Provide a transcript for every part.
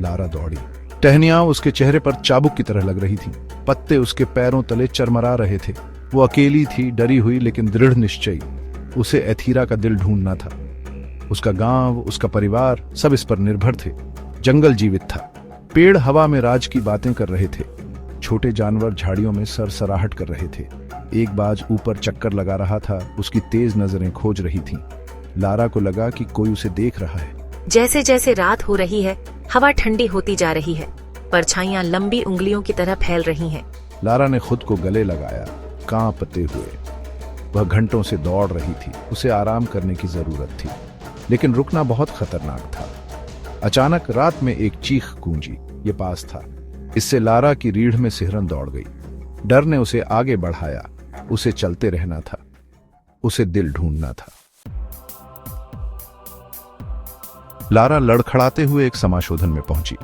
Lara दौड़ी। टहनियां उसके चेहरे पर चाबुक की तरह लग रही थीं। पत्ते उसके पैरों तले चरमरा रहे थे। वो अकेली थी, डरी हुई लेकिन दृढ़ निश्चयी। उसे एथीरा का दिल ढूंढना था। उसका गांव, उसका परिवार, सब इस पर निर्भर थे। जंगल जीवित था। पेड़ हवा में राज की बातें कर रहे थे। छोटे जानवर झाड़ियों में सरसराहट कर रहे थे। एक बाज ऊपर चक्कर लगा रहा था। उसकी तेज नजरें खोज रही थीं। लारा को लगा कि कोई उसे देख रहा है। जैसे जैसे रात हो रही है, हवा ठंडी होती जा रही है। परछाइयां लंबी उंगलियों की तरह फैल रही हैं। लारा ने खुद को गले लगाया, कांपते हुए। वह घंटों से दौड़ रही थी। उसे आराम करने की जरूरत थी, लेकिन रुकना बहुत खतरनाक था। अचानक रात में एक चीख गूंजी। ये पास था। इससे लारा की रीढ़ में सिहरन दौड़ गई। डर ने उसे आगे बढ़ाया। उसे चलते रहना था। उसे दिल ढूंढना था। लारा लड़खड़ाते हुए एक समाशोधन में पहुंची।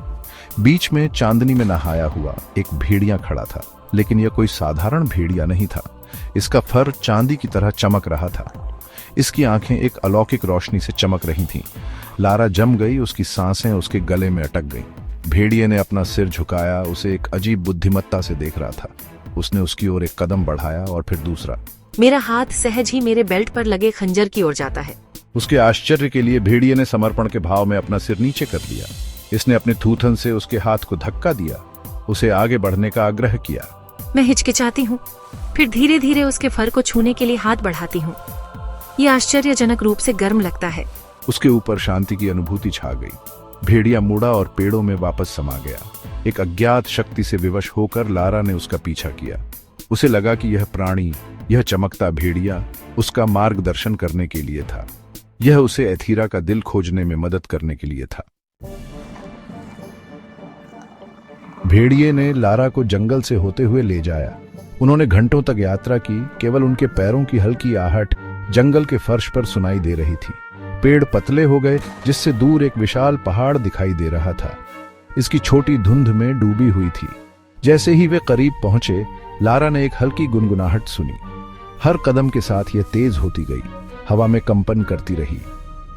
बीच में चांदनी में नहाया हुआ एक भेड़िया खड़ा था, लेकिन यह कोई साधारण भेड़िया नहीं था। इसका फर चांदी की तरह चमक रहा था। इसकी आंखें एक अलौकिक रोशनी से चमक रही थीं। लारा जम गई। उसकी सांसें उसके गले में अटक गईं। भेड़िए ने अपना सिर झुकाया। उसे एक अजीब बुद्धिमत्ता से देख रहा था। उसने उसकी ओर एक कदम बढ़ाया और फिर दूसरा। मेरा हाथ सहज ही मेरे बेल्ट पर लगे खंजर की ओर जाता है। उसके आश्चर्य के लिए भेड़िए ने समर्पण के भाव में अपना सिर नीचे कर लिया। इसने अपने थूथन से उसके हाथ को धक्का दिया। उसे आगे बढ़ने का आग्रह किया। मैं हिचकिचाती हूँ, फिर धीरे धीरे उसके फर को छूने के लिए हाथ बढ़ाती हूँ। ये आश्चर्यजनक रूप से गर्म लगता है। उसके ऊपर शांति की अनुभूति छा गई। भेड़िया मुड़ा और पेड़ों में वापस समा गया। एक अज्ञात शक्ति से विवश होकर लारा ने उसका पीछा किया। उसे लगा कि यह प्राणी, यह चमकता भेड़िया उसका मार्गदर्शन करने के लिए था। यह उसे एथीरा का दिल खोजने में मदद करने के लिए था। भेड़िए ने लारा को जंगल से होते हुए ले जाया। उन्होंने घंटों तक यात्रा की। केवल उनके पैरों की हल्की आहट जंगल के फर्श पर सुनाई दे रही थी। पेड़ पतले हो गए, जिससे दूर एक विशाल पहाड़ दिखाई दे रहा था। इसकी छोटी धुंध में डूबी हुई थी। जैसे ही वे करीब पहुंचे, लारा ने एक हल्की गुनगुनाहट सुनी। हर कदम के साथ यह तेज होती गई, हवा में कंपन करती रही।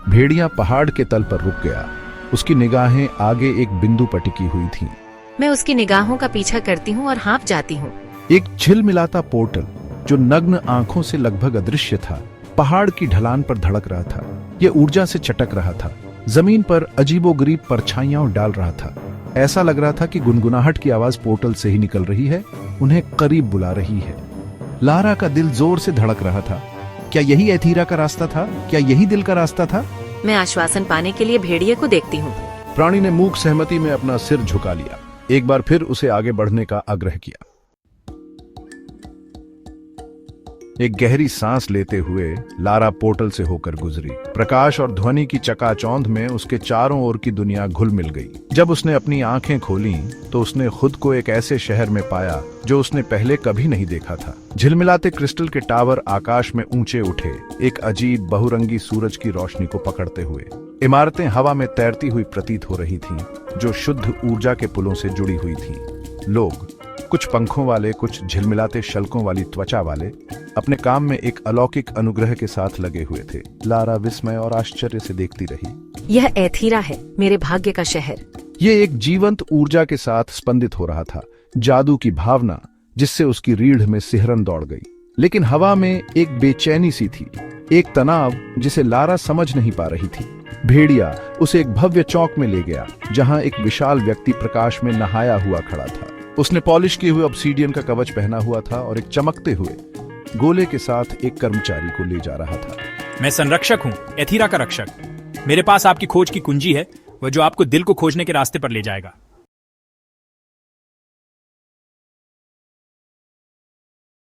भेड़िया पहाड़ के तल पर रुक गया। उसकी निगाहें आगे एक बिंदु पर टिकी हुई थीं। मैं उसकी निगाहों का पीछा करती हूँ और हाँफ जाती हूँ। एक झिलमिलाता पोर्टल, जो नग्न आंखों से लगभग अदृश्य था, पहाड़ की ढलान पर धड़क रहा था। यह ऊर्जा से चटक रहा था। जमीन पर अजीबोगरीब परछाइयां डाल रहा था। ऐसा लग रहा था कि गुनगुनाहट की आवाज पोर्टल से ही निकल रही है, उन्हें करीब बुला रही है। लारा का दिल जोर से धड़क रहा था। क्या यही एथीरा का रास्ता था? क्या यही दिल का रास्ता था? मैं आश्वासन पाने के लिए भेड़िए को देखती हूँ। प्राणी ने मूक सहमति में अपना सिर झुका लिया। एक बार फिर उसे आगे बढ़ने का आग्रह किया। एक गहरी सांस लेते हुए लारा पोर्टल से होकर गुजरी। प्रकाश और ध्वनि की चकाचौंध में उसके चारों ओर की दुनिया घुल मिल गई। जब उसने अपनी आंखें खोलीं, तो उसने खुद को एक ऐसे शहर में पाया जो उसने पहले कभी नहीं देखा था। झिलमिलाते क्रिस्टल के टावर आकाश में ऊंचे उठे, एक अजीब बहुरंगी सूरज की रोशनी को पकड़ते हुए। इमारतें हवा में तैरती हुई प्रतीत हो रही थीं, जो शुद्ध ऊर्जा के पुलों से जुड़ी हुई थीं। लोग, कुछ पंखों वाले, कुछ झिलमिलाते शल्कों वाली त्वचा वाले, अपने काम में एक अलौकिक अनुग्रह के साथ लगे हुए थे। लारा विस्मय और आश्चर्य से देखती रही। यह एथीरा है, मेरे भाग्य का शहर। यह एक जीवंत ऊर्जा के साथ स्पंदित हो रहा था, जादू की भावना जिससे उसकी रीढ़ में सिहरन दौड़ गई। लेकिन हवा में एक बेचैनी सी थी, एक तनाव जिसे लारा समझ नहीं पा रही थी। भेड़िया उसे एक भव्य चौक में ले गया, जहां एक विशाल व्यक्ति प्रकाश में नहाया हुआ खड़ा था। उसने पॉलिश किए हुए ऑब्सीडियन का कवच पहना हुआ था और एक चमकते हुए गोले के साथ एक कर्मचारी को ले जा रहा था। मैं संरक्षक हूँ, एथीरा का रक्षक। मेरे पास आपकी खोज की कुंजी है, वह जो आपको दिल को खोजने के रास्ते पर ले जाएगा।